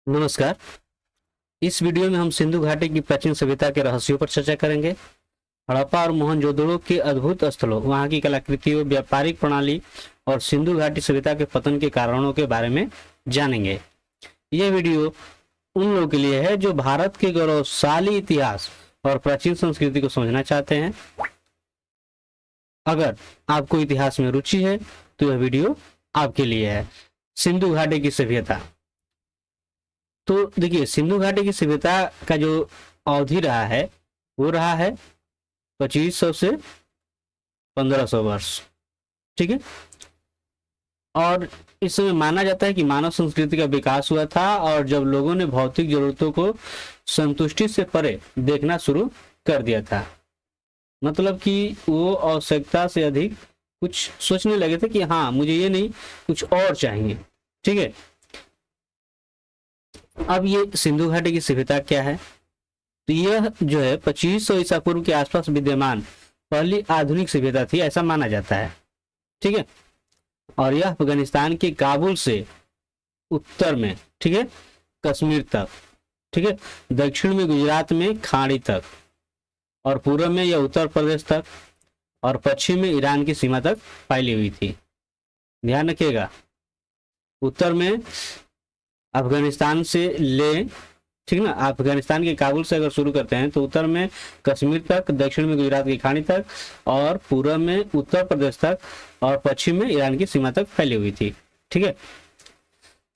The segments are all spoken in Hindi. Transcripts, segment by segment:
नमस्कार। इस वीडियो में हम सिंधु घाटी की प्राचीन सभ्यता के रहस्यों पर चर्चा करेंगे। हड़प्पा और मोहनजोदड़ो के अद्भुत स्थलों, वहां की कलाकृतियों, व्यापारिक प्रणाली और सिंधु घाटी सभ्यता के पतन के कारणों के बारे में जानेंगे। यह वीडियो उन लोगों के लिए है जो भारत के गौरवशाली इतिहास और प्राचीन संस्कृति को समझना चाहते हैं। अगर आपको इतिहास में रुचि है तो यह वीडियो आपके लिए है। सिंधु घाटी की सभ्यता। तो देखिए, सिंधु घाटी की सभ्यता का जो अवधि रहा है वो रहा है 2500 से 1500 वर्ष। ठीक है। और इस समय माना जाता है कि मानव संस्कृति का विकास हुआ था और जब लोगों ने भौतिक जरूरतों को संतुष्टि से परे देखना शुरू कर दिया था, मतलब कि वो आवश्यकता से अधिक कुछ सोचने लगे थे कि हाँ, मुझे ये नहीं, कुछ और चाहिए। ठीक है। अब ये सिंधु घाटी की सभ्यता क्या है? तो यह जो है 2500 ईसा पूर्व के आसपास विद्यमान पहली आधुनिक सभ्यता थी, ऐसा माना जाता है। ठीक है। और यह अफगानिस्तान के काबुल से उत्तर में, ठीक है, कश्मीर तक, ठीक है, दक्षिण में गुजरात में खाड़ी तक, और पूर्व में यह उत्तर प्रदेश तक और पश्चिम में ईरान की सीमा तक फैली हुई थी। ध्यान रखिएगा, उत्तर में अफगानिस्तान से ले, ठीक ना, अफगानिस्तान के काबुल से अगर शुरू करते हैं तो उत्तर में कश्मीर तक, दक्षिण में गुजरात की खाड़ी तक और पूर्व में उत्तर प्रदेश तक और पश्चिम में ईरान की सीमा तक फैली हुई थी। ठीक है।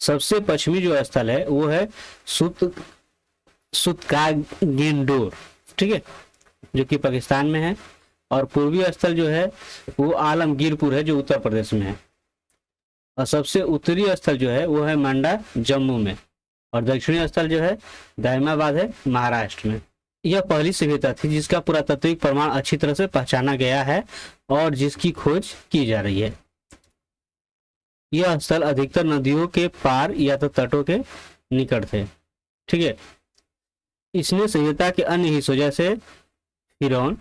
सबसे पश्चिमी जो स्थल है वो है सुतकागिंडोर, ठीक है, जो कि पाकिस्तान में है। और पूर्वी स्थल जो है वो आलमगीरपुर है, जो उत्तर प्रदेश में है। और सबसे उत्तरी स्थल जो है वो है मंडा, जम्मू में। और दक्षिणी स्थल जो है दाइमाबाद है, महाराष्ट्र में। यह पहली सभ्यता थी जिसका पुरातात्विक प्रमाण अच्छी तरह से पहचाना गया है और जिसकी खोज की जा रही है। यह स्थल अधिकतर नदियों के पार या तो तटों के निकट थे। ठीक है। इसने सभ्यता के अन्य हिस्सों जैसे फिरौन,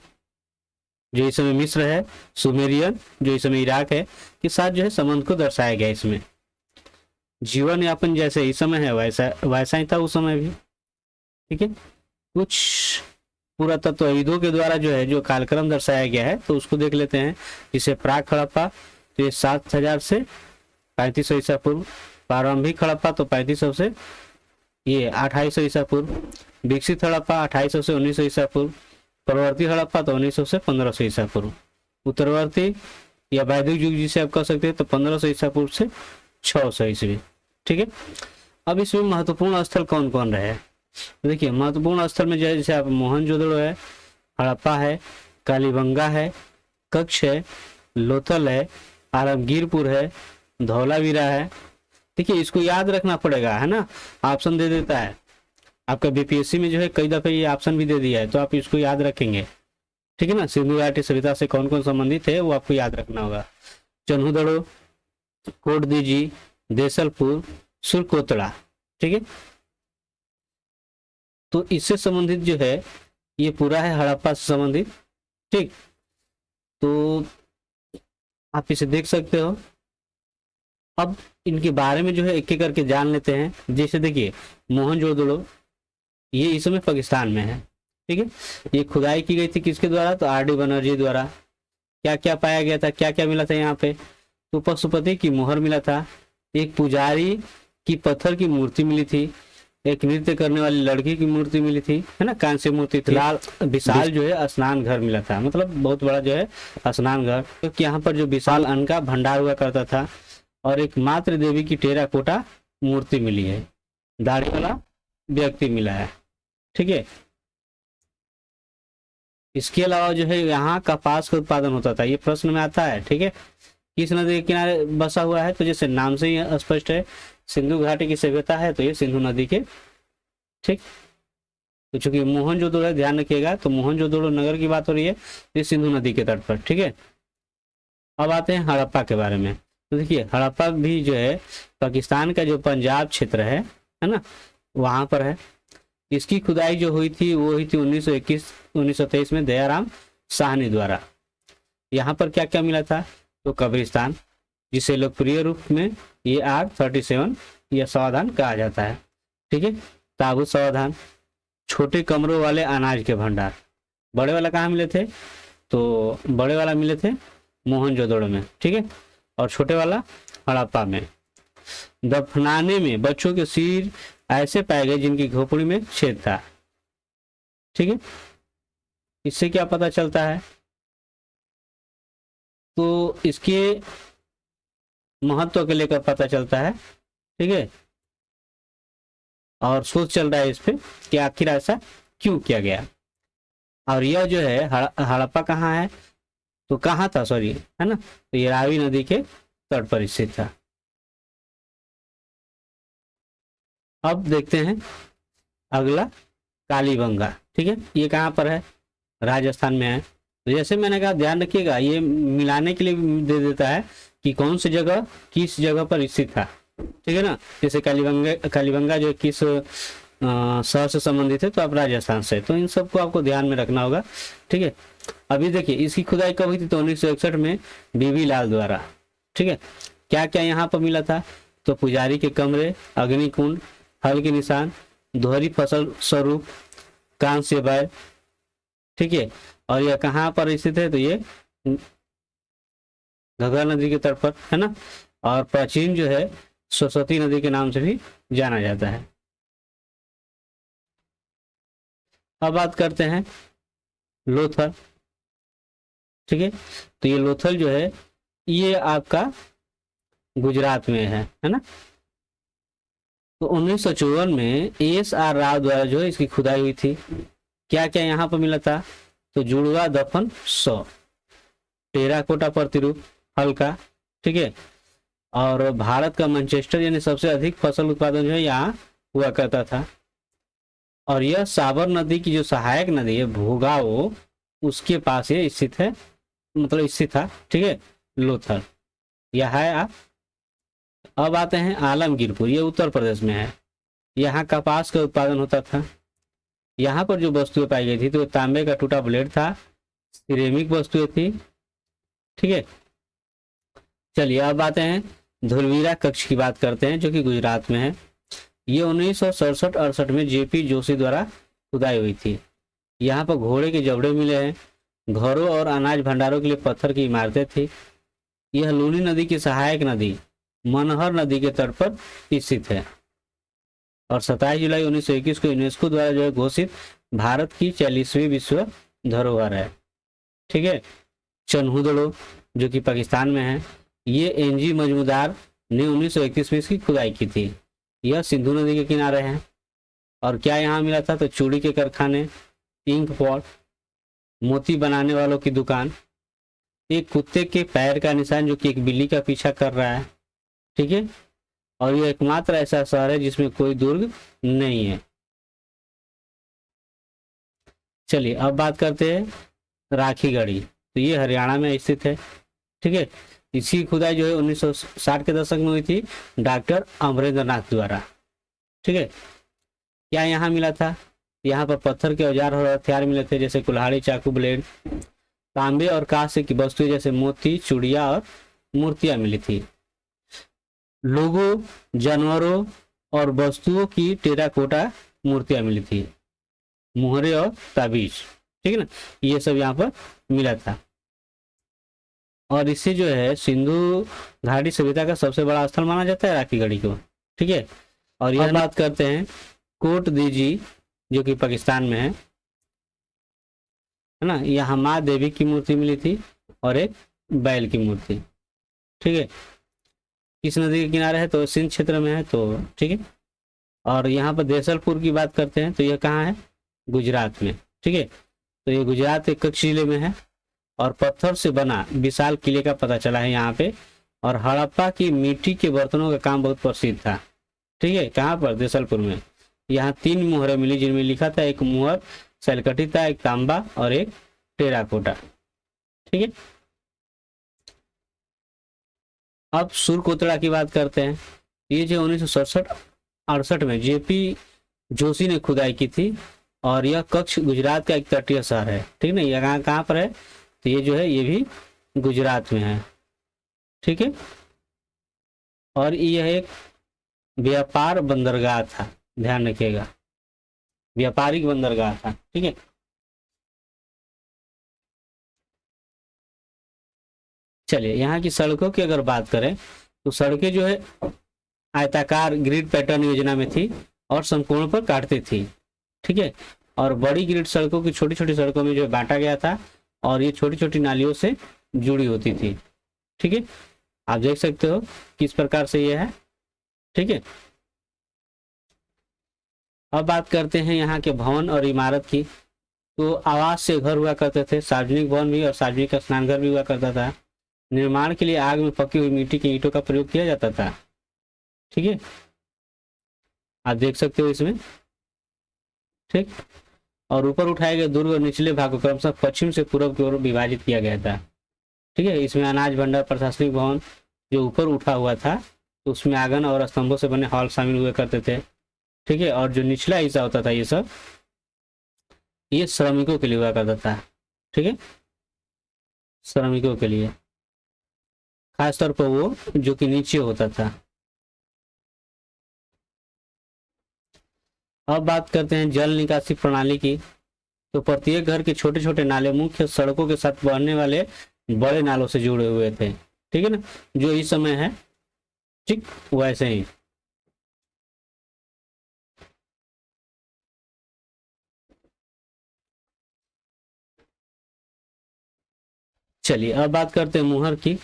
जो इस समय मिस्र है, सुमेरियन, जो इस समय इराक है, के साथ जो है संबंध को दर्शाया गया। इसमें जीवन यापन जैसे इस समय है वैसा ही था उस समय भी। ठीक है। कुछ पुरातत्वविदों के द्वारा जो है जो कालक्रम दर्शाया गया है तो उसको देख लेते हैं। जिसे प्राक हड़प्पा तो ये 7000 से 3500 ईसा पूर्व, प्रारंभिक हड़प्पा तो 3500 से ये 2800 ईसा पूर्व, विकसित हड़प्पा 2800 से 1900 ईसा पूर्व, परवर्ती हड़प्पा तो 1900 से 1500 ईसा पूर्व, उत्तरवर्ती या वैदिक युग जिसे आप कह सकते हैं तो 1500 ईसा पूर्व से 600 ईस्वी। ठीक है। अब इसमें महत्वपूर्ण स्थल कौन कौन रहे? देखिए, महत्वपूर्ण स्थल में जैसे आप मोहनजोदड़ो है, हड़प्पा है, कालीबंगा है, कच्छ है, लोथल है, आलमगीरपुर है, धौलावीरा है। देखिए, इसको याद रखना पड़ेगा, है ना, ऑप्शन दे देता है आपका बीपीएससी में, जो है कई दफे ये ऑप्शन भी दे दिया है, तो आप इसको याद रखेंगे। ठीक है ना। सिंधु घाटी सभ्यता से कौन कौन संबंधित है वो आपको याद रखना होगा। चन्हुदड़ो, कोटदीजी, देसलपुर, सुरकोतड़ा। ठीक है। तो इससे संबंधित जो है ये पूरा है हड़प्पा से संबंधित। ठीक। तो आप इसे देख सकते हो। अब इनके बारे में जो है एक एक करके जान लेते हैं। जैसे देखिए, मोहनजोदड़ो ये इस समय पाकिस्तान में है। ठीक है। ये खुदाई की गई थी किसके द्वारा? तो आर डी बनर्जी द्वारा। क्या क्या पाया गया था, क्या क्या मिला था यहाँ पे? तो पशुपति की मोहर मिला था, एक पुजारी की पत्थर की मूर्ति मिली थी, एक नृत्य करने वाली लड़की की मूर्ति मिली थी, है ना, कांस्य मूर्ति थी, लाल विशाल जो है स्नान घर मिला था, मतलब बहुत बड़ा जो है स्नान घर, क्योंकि यहाँ पर जो विशाल अन्न का भंडार हुआ करता था। और एक मातृ देवी की टेराकोटा मूर्ति मिली है, दाढ़ी वाला व्यक्ति मिला है। ठीक है। इसके अलावा जो है यहाँ कपास का उत्पादन होता था, ये प्रश्न में आता है। ठीक है। किस नदी के किनारे बसा हुआ है? तो जैसे नाम से ही स्पष्ट है, सिंधु घाटी की सभ्यता है तो ये सिंधु नदी के। ठीक। तो चूंकि मोहनजोदड़ो है, ध्यान रखिएगा, तो मोहनजोदड़ो नगर की बात हो रही है, ये सिंधु नदी के तट पर। ठीक है। अब आते हैं हड़प्पा के बारे में। तो देखिए, हड़प्पा भी जो है पाकिस्तान का जो पंजाब क्षेत्र है ना, वहां पर है। इसकी खुदाई जो हुई थी वो हुई थी 1921-1923 में दयाराम साहनी द्वारा। यहाँ पर क्या क्या मिला था? तो कब्रिस्तान, जिसे लोकप्रिय रूप में ये R37 या सावधान कहा जाता है। ठीक है, ताबूत सावधान, छोटे कमरों वाले अनाज के भंडार। बड़े वाला कहाँ मिले थे? तो बड़े वाला मिले थे मोहनजोदड़ो में, ठीक है, और छोटे वाला हड़प्पा में। दफनाने में बच्चों के सिर ऐसे पाए गए जिनकी खोपड़ी में छेद था, ठीक है। इससे क्या पता चलता है? तो इसके महत्व के लेकर पता चलता है, ठीक है, और सोच चल रहा है इस पे कि आखिर ऐसा क्यों किया गया। और यह जो है हड़प्पा कहाँ है? तो कहाँ था, सॉरी, है ना, तो ये रावी नदी के तट पर स्थित था। अब देखते हैं अगला, कालीबंगा, ठीक है, ये कहाँ पर है? राजस्थान में है। तो जैसे मैंने कहा, ध्यान रखिएगा, ये मिलाने के लिए दे देता है कि कौन सी जगह किस जगह पर स्थित था, ठीक है ना। जैसे कालीबंगा जो किस शहर से संबंधित है, तो आप राजस्थान से, तो इन सबको आपको ध्यान में रखना होगा, ठीक है। अभी देखिए इसकी खुदाई कब हुई थी? तो 1961 में बीबी लाल द्वारा, ठीक है। क्या क्या यहाँ पर मिला था? तो पुजारी के कमरे, अग्निकुंड, हल के निशान, दोहरी फसल स्वरूप, कांस्य बैल, ठीक है। और यह कहाँ पर स्थित है? तो ये घग्गर नदी के तट पर, है ना, और प्राचीन जो है सरस्वती नदी के नाम से भी जाना जाता है। अब बात करते हैं लोथल, ठीक है। तो ये लोथल जो है ये आपका गुजरात में है ना। तो 1954 में ASR राव द्वारा जो है इसकी खुदाई हुई थी। क्या क्या यहाँ पर मिला था? तो जुड़वा दफन 100, टेराकोटा प्रतिरूप हल्का, ठीक है। और भारत का मैनचेस्टर यानी सबसे अधिक फसल उत्पादन जो है यहाँ हुआ करता था। और यह साबर नदी की जो सहायक नदी है भोगाओ, उसके पास ये स्थित है, मतलब स्थित था, ठीक है, लोथल यह है। आप अब आते हैं आलमगीरपुर, ये उत्तर प्रदेश में है। यहाँ कपास का उत्पादन होता था। यहाँ पर जो वस्तुएं पाई गई थी तो तांबे का टूटा ब्लेड था, सिरेमिक वस्तुएं थी, ठीक है। चलिए अब आते हैं धुलवीरा कक्ष की बात करते हैं, जो कि गुजरात में है। ये 1967-68 में JP जोशी द्वारा खुदाई हुई थी। यहाँ पर घोड़े के जबड़े मिले हैं। घरों और अनाज भंडारों के लिए पत्थर की इमारतें थी। यह लूनी नदी की सहायक नदी मनहर नदी के तट पर स्थित है। और 27 जुलाई 1921 को यूनेस्को द्वारा जो है घोषित भारत की 40वीं विश्व धरोहर है, ठीक है। चन्हुदड़ो जो कि पाकिस्तान में है, ये NG मजमूदार ने 1931 में इसकी खुदाई की थी। यह सिंधु नदी के किनारे है। और क्या यहाँ मिला था? तो चूड़ी के कारखाने, इंक पॉट, मोती बनाने वालों की दुकान, एक कुत्ते के पैर का निशान जो कि एक बिल्ली का पीछा कर रहा है, ठीक है। और यह एकमात्र ऐसा शहर है जिसमें कोई दुर्ग नहीं है। चलिए अब बात करते हैं राखीगढ़ी, तो ये हरियाणा में स्थित है, ठीक है। इसकी खुदाई जो है 1960 के दशक में हुई थी डॉक्टर अमरेंद्र नाथ द्वारा, ठीक है। क्या यहाँ मिला था? यहाँ पर पत्थर के औजार और हथियार मिले थे, जैसे कुल्हाड़ी, चाकू, ब्लेड। तांबे और कांस्य की वस्तुएं जैसे मोती, चूड़ियां और मूर्तियां मिली थी। लोगों, जानवरों और वस्तुओं की टेराकोटा मूर्तियां मिली थी, मुहरे और ताबीज, ठीक है ना, ये सब यहाँ पर मिला था। और इससे जो है सिंधु घाटी सभ्यता का सबसे बड़ा स्थल माना जाता है राखीगढ़ी को, ठीक है। और यह बात करते हैं कोट दीजी जो कि पाकिस्तान में है ना। यहाँ माँ देवी की मूर्ति मिली थी और एक बैल की मूर्ति, ठीक है। किस नदी के किनारे है? तो सिंध क्षेत्र में है, तो ठीक है। और यहाँ पर देसलपुर की बात करते हैं, तो यह कहाँ है? गुजरात में, ठीक है। तो ये गुजरात के कच्छ जिले में है। और पत्थर से बना विशाल किले का पता चला है यहाँ पे। और हड़प्पा की मिट्टी के बर्तनों का काम बहुत प्रसिद्ध था, ठीक है। कहाँ पर? देसलपुर में। यहाँ 3 मुहरें मिली जिनमें लिखा था, एक मुहर सलकटी था, एक तांबा और एक टेराकोटा, ठीक है। अब सुरकोतड़ा की बात करते हैं। ये जो 1967-68 में JP जोशी ने खुदाई की थी। और यह कच्छ गुजरात का एक तटीय शहर है, ठीक है। यह कहाँ पर है? तो ये जो है ये भी गुजरात में है, ठीक है। और यह एक व्यापार बंदरगाह था, ध्यान रखिएगा, व्यापारिक बंदरगाह था। ठीक है, चलिए यहाँ की सड़कों की अगर बात करें तो सड़कें जो है आयताकार ग्रिड पैटर्न योजना में थी और समकोण पर काटती थी। ठीक है, और बड़ी ग्रिड सड़कों की छोटी छोटी सड़कों में जो है बांटा गया था और ये छोटी छोटी नालियों से जुड़ी होती थी। ठीक है, आप देख सकते हो किस प्रकार से ये है। ठीक है, अब बात करते हैं यहाँ के भवन और इमारत की। तो आवास से घर हुआ करते थे, सार्वजनिक भवन भी और सार्वजनिक स्नानघर भी हुआ करता था। निर्माण के लिए आग में पकी हुई मिट्टी की ईंटों का प्रयोग किया जाता था। ठीक है, आप देख सकते हो इसमें। ठीक, और ऊपर उठाए गए दुर्ग और निचले भाग को क्रमशः पश्चिम से पूर्व की ओर विभाजित किया गया था। ठीक है, इसमें अनाज भंडार, प्रशासनिक भवन जो ऊपर उठा हुआ था तो उसमें आंगन और स्तंभों से बने हॉल शामिल हुए करते थे। ठीक है, और जो निचला हिस्सा होता था ये सब ये श्रमिकों के लिए हुआ करता था। ठीक है, श्रमिकों के लिए खास तौर पर वो जो कि नीचे होता था। अब बात करते हैं जल निकासी प्रणाली की। तो प्रत्येक घर के छोटे छोटे नाले मुख्य सड़कों के साथ बहने वाले बड़े नालों से जुड़े हुए थे। ठीक है ना, जो इस समय है ठीक वैसे ही। चलिए अब बात करते हैं मुहर की।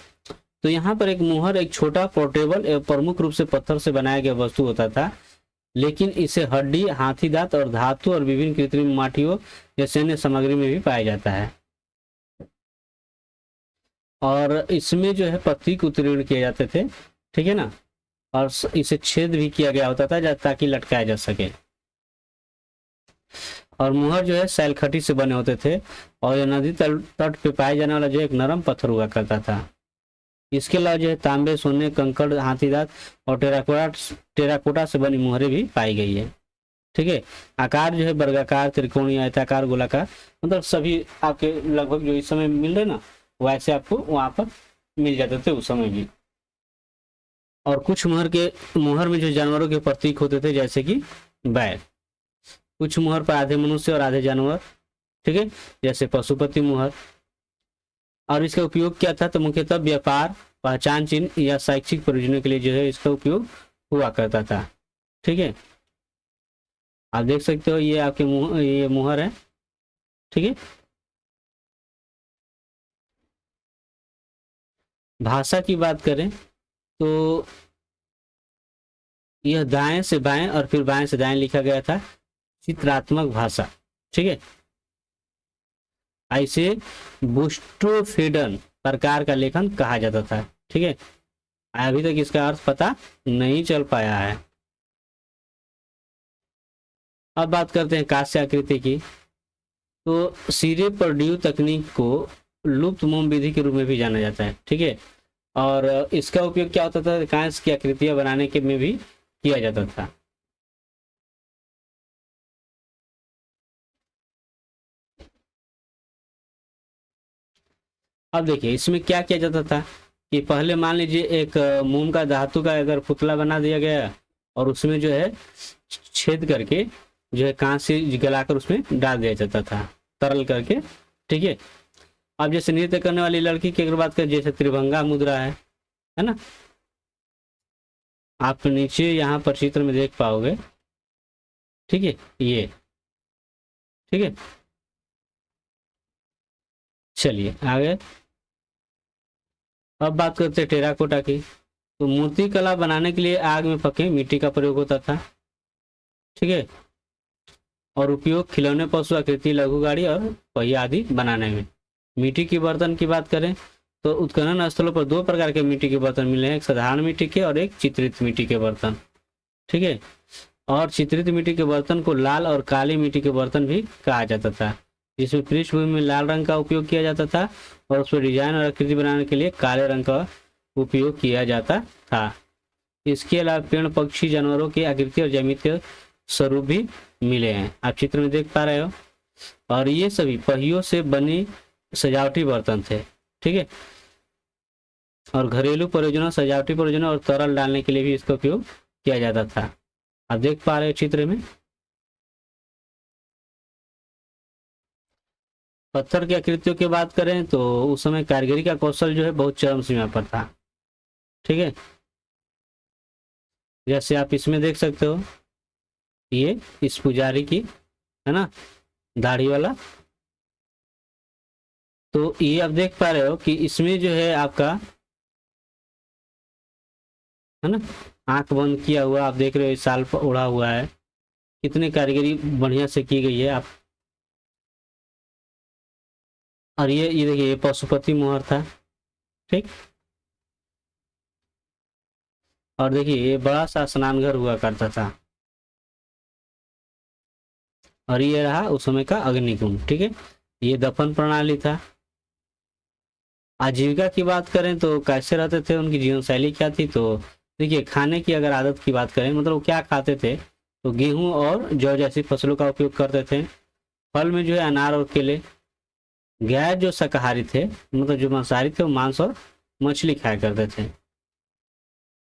तो यहाँ पर एक मुहर एक छोटा पोर्टेबल एवं प्रमुख रूप से पत्थर से बनाया गया वस्तु होता था, लेकिन इसे हड्डी, हाथी दांत और धातु और विभिन्न कृत्रिम माटियों जैसे अन्य सामग्री में भी पाया जाता है। और इसमें जो है प्रतीक उत्कीर्ण किए जाते थे। ठीक है ना, और इसे छेद भी किया गया होता था ताकि लटकाया जा सके। और मुहर जो है सैलखटी से बने होते थे और यह नदी तट पे पाए जाने वाला जो एक नरम पत्थर हुआ करता था। इसके अलावा जो है तांबे, सोने, कंकड़, हाथीदांत और टेराकोटा से बनी मुहरें भी पाई गई है। ठीक है, आकार जो है वर्गाकार, त्रिकोणीय, आयताकार, गोलाकार, मतलब सभी आपके लगभग जो इस समय मिल रहे ना वैसे आपको वहां पर मिल जाते थे उस समय भी। और कुछ मुहर में जो जानवरों के प्रतीक होते थे जैसे कि बैल, कुछ मुहर पर आधे मनुष्य और आधे जानवर। ठीक है, जैसे पशुपति मुहर। और इसका उपयोग क्या था, तो मुख्यतः व्यापार, पहचान चिन्ह या शैक्षिक प्रयोजनों के लिए जो है इसका उपयोग हुआ करता था। ठीक है, आप देख सकते हो ये आपके ये मुहर है। ठीक है, भाषा की बात करें तो यह दाएं से बाएं और फिर बाएं से दाएं लिखा गया था, चित्रात्मक भाषा। ठीक है, ऐसे बुस्टोफेडन प्रकार का लेखन कहा जाता था। ठीक है, अभी तक इसका अर्थ पता नहीं चल पाया है। अब बात करते हैं कांस्य आकृति की। तो सिरे पर ड्यू तकनीक को लुप्त मोम विधि के रूप में भी जाना जाता है। ठीक है, और इसका उपयोग क्या होता था, कांस्य की आकृतियां बनाने के में भी किया जाता था। अब देखिए इसमें क्या किया जाता था कि पहले मान लीजिए एक मोम का धातु का अगर पुतला बना दिया गया और उसमें जो है छेद करके जो है कांस्य गलाकर उसमें डाल दिया जाता था तरल करके। ठीक है, अब जैसे नृत्य करने वाली लड़की की अगर बात करें, जैसे त्रिभंगा मुद्रा है ना, आप नीचे यहाँ पर चित्र में देख पाओगे। ठीक है, ये ठीक है, चलिए आगे अब बात करते हैं टेराकोटा की। तो मूर्ति कला बनाने के लिए आग में पके मिट्टी का प्रयोग होता था। ठीक है, और उपयोग खिलौने, पशु आकृति, लघु गाड़ी और पहिया आदि बनाने में। मिट्टी के बर्तन की बात करें तो उत्खनन स्थलों पर दो प्रकार के मिट्टी के बर्तन मिले हैं, एक साधारण मिट्टी के और एक चित्रित मिट्टी के बर्तन। ठीक है, और चित्रित मिट्टी के बर्तन को लाल और काली मिट्टी के बर्तन भी कहा जाता था, जिसमें पृष्ठभूमि में लाल रंग का उपयोग किया जाता था और उस पर डिजाइन और आकृति बनाने के लिए काले रंग का उपयोग किया जाता था। इसके अलावा पेड़, पक्षी, जानवरों की आकृति और ज्यामितीय स्वरूप भी मिले हैं, आप चित्र में देख पा रहे हो। और ये सभी पहियों से बनी सजावटी बर्तन थे। ठीक है, और घरेलू प्रयोजनों, सजावटी प्रयोजनों और तरल डालने के लिए भी इसका उपयोग किया जाता था। आप देख पा रहे हो चित्र में। पत्थर की आकृतियों की बात करें तो उस समय कारीगरी का कौशल जो है बहुत चरम सीमा पर था। ठीक है, जैसे आप इसमें देख सकते हो, ये इस पुजारी की है ना, दाढ़ी वाला। तो ये आप देख पा रहे हो कि इसमें जो है आपका, है ना, आंख बंद किया हुआ आप देख रहे हो, इस साल पर उड़ा हुआ है। कितनी कारीगरी बढ़िया से की गई है आप। और ये देखिए, ये पशुपति मोहर था। ठीक, और देखिए ये बड़ा सा स्नान घर हुआ करता था। और ये रहा उस समय का अग्निकुंड। ठीक है, ये दफन प्रणाली था। आजीविका की बात करें तो कैसे रहते थे, उनकी जीवन शैली क्या थी, तो देखिए खाने की अगर आदत की बात करें, मतलब वो क्या खाते थे, तो गेहूं और जौ जैसी फसलों का उपयोग करते थे। फल में जो है अनार और केले। गैर जो शाकाहारी थे, मतलब जो मांसाहारी थे, वो मांस और मछली खाया करते थे।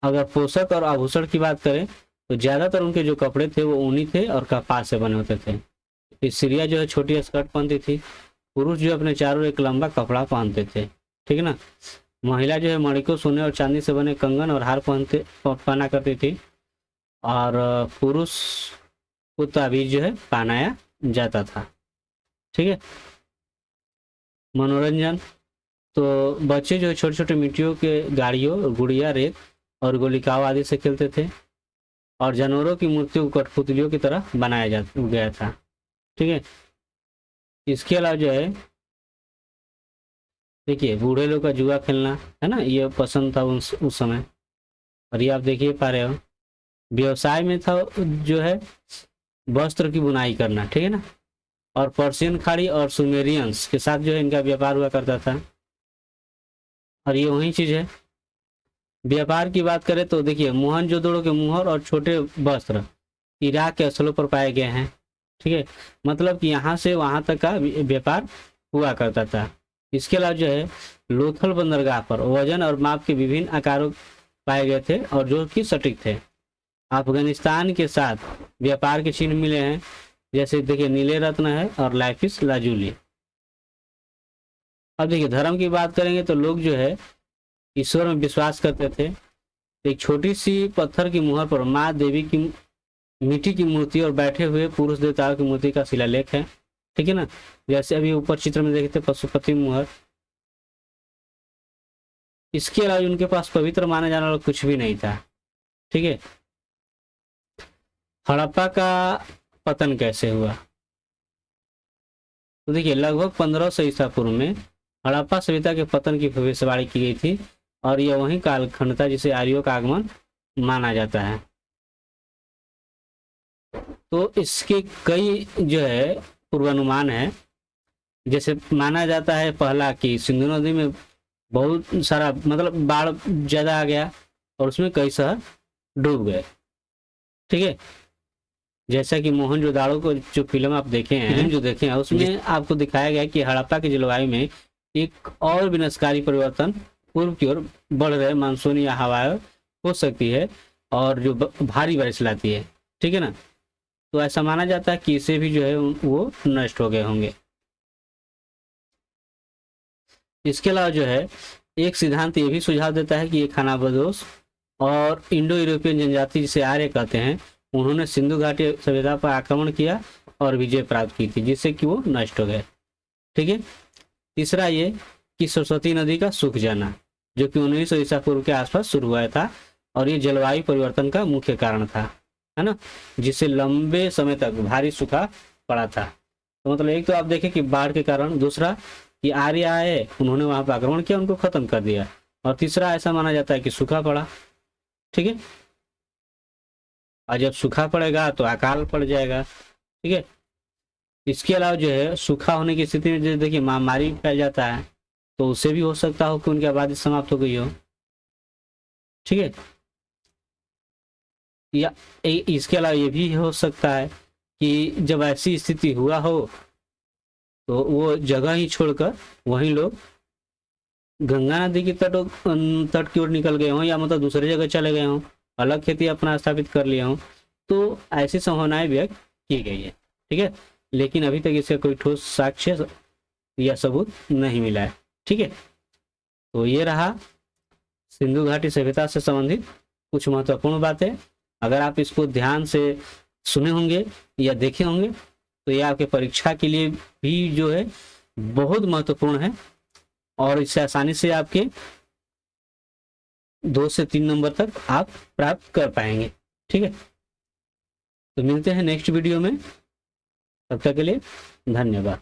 अगर पोषक और आभूषण की बात करें तो ज्यादातर उनके जो कपड़े थे वो ऊनी थे और कपास से बने होते थे। स्त्रियां जो है छोटी स्कर्ट पहनती थी। पुरुष जो अपने चारों एक लंबा कपड़ा पहनते थे। ठीक है ना। महिला जो है मणिकों, सोने और चांदी से बने कंगन और हार पहना करती थी। और पुरुष को ताबीज जो है पहनाया जाता था। ठीक है। मनोरंजन, तो बच्चे जो है छोटे छोटे मिट्टियों के गाड़ियों, गुड़िया, रेत और गोलिकाओं आदि से खेलते थे। और जानवरों की मूर्तियों को कठपुतलियों की तरह बनाया जा गया था। ठीक है। इसके अलावा जो है देखिए, बूढ़े लोग का जुआ खेलना, है ना, ये पसंद था उस समय। और ये आप देखिए पा रहे हो, व्यवसाय में था जो है वस्त्र की बुनाई करना। ठीक है ना। और पर्शियन खाड़ी और सुमेरियंस के साथ जो है इनका व्यापार हुआ करता था। और ये वही चीज है। व्यापार की बात करें तो देखिए, मोहनजोदड़ो के मुहर और छोटे वस्त्र इराक के स्थलों पर पाए गए हैं। ठीक है, मतलब कि यहाँ से वहां तक का व्यापार हुआ करता था। इसके अलावा जो है लोथल बंदरगाह पर वजन और माप के विभिन्न आकारों पाए गए थे और जो कि सटीक थे। अफगानिस्तान के साथ व्यापार के चिन्ह मिले हैं, जैसे देखिए नीले रत्न है और लाइफिस लाजूली। अब देखिए धर्म की बात करेंगे तो लोग जो है ईश्वर में विश्वास करते थे। एक छोटी सी पत्थर की मुहर पर माँ देवी की मिट्टी की मूर्ति और बैठे हुए पुरुष देवताओं की मूर्ति का शिलालेख है। ठीक है ना। जैसे अभी ऊपर चित्र में देखे थे पशुपति मुहर। इसके अलावा उनके पास पवित्र माना जाने वाला कुछ भी नहीं था। ठीक है। हड़प्पा का पतन कैसे हुआ, तो देखिए लगभग 1500 ईसा पूर्व में हड़प्पा सभ्यता के पतन की भविष्यवाणी की गई थी। और यह वही कालखंड था जिसे आर्यों का आगमन माना जाता है। तो इसके कई जो है पूर्वानुमान है। जैसे माना जाता है पहला कि सिंधु नदी में बहुत सारा, मतलब बाढ़ ज्यादा आ गया और उसमें कई शहर डूब गए। ठीक है। जैसा कि मोहनजोदाड़ो को जो फिल्म आप देखे हैं, जो देखे हैं, उसमें आपको दिखाया गया कि हड़प्पा की जलवायु में एक और विनाशकारी परिवर्तन पूर्व की ओर बढ़ रहे मानसूनी या हवाएं हो सकती है और जो भारी बारिश लाती है। ठीक है ना। तो ऐसा माना जाता है कि इसे भी जो है वो नष्ट हो गए होंगे। इसके अलावा जो है एक सिद्धांत ये भी सुझाव देता है कि ये खानाबदोश और इंडो यूरोपियन जनजाति जिसे आर्य कहते हैं, उन्होंने सिंधु घाटी सभ्यता पर आक्रमण किया और विजय प्राप्त की थी, जिससे कि वो नष्ट हो गए। ठीक है। तीसरा ये कि सरस्वती नदी का सूख जाना, जो कि 1900 ईसा पूर्व के आसपास शुरू हुआ था और ये जलवायु परिवर्तन का मुख्य कारण था, है ना, जिससे लंबे समय तक भारी सूखा पड़ा था। तो मतलब एक तो आप देखें कि बाढ़ के कारण, दूसरा कि आर्य आए, उन्होंने वहां पर आक्रमण किया, उनको खत्म कर दिया, और तीसरा ऐसा माना जाता है कि सूखा पड़ा। ठीक है। और जब सूखा पड़ेगा तो अकाल पड़ जाएगा। ठीक है। इसके अलावा जो है सूखा होने की स्थिति में जो देखिए महामारी फैल जाता है, तो उससे भी हो सकता हो कि उनकी आबादी समाप्त हो गई हो। ठीक है। या इसके अलावा ये भी हो सकता है कि जब ऐसी स्थिति हुआ हो तो वो जगह ही छोड़कर वहीं लोग गंगा नदी की तट की ओर निकल गए हों, या मतलब दूसरी जगह चले गए हों, अलग खेती अपना स्थापित कर लिए हों, तो ऐसी संभावनाएं व्यक्त की गई है, ठीक है, लेकिन अभी तक इसका कोई ठोस साक्ष्य या सबूत नहीं मिला है, ठीक है। तो ये रहा सिंधु घाटी सभ्यता से संबंधित कुछ महत्वपूर्ण बातें। अगर आप इसको ध्यान से सुने होंगे या देखे होंगे तो ये आपके परीक्षा के लिए भी जो है बहुत महत्वपूर्ण है, और इससे आसानी से आपके 2 से 3 नंबर तक आप प्राप्त कर पाएंगे, ठीक है। तो मिलते हैं नेक्स्ट वीडियो में, तब तक के लिए धन्यवाद।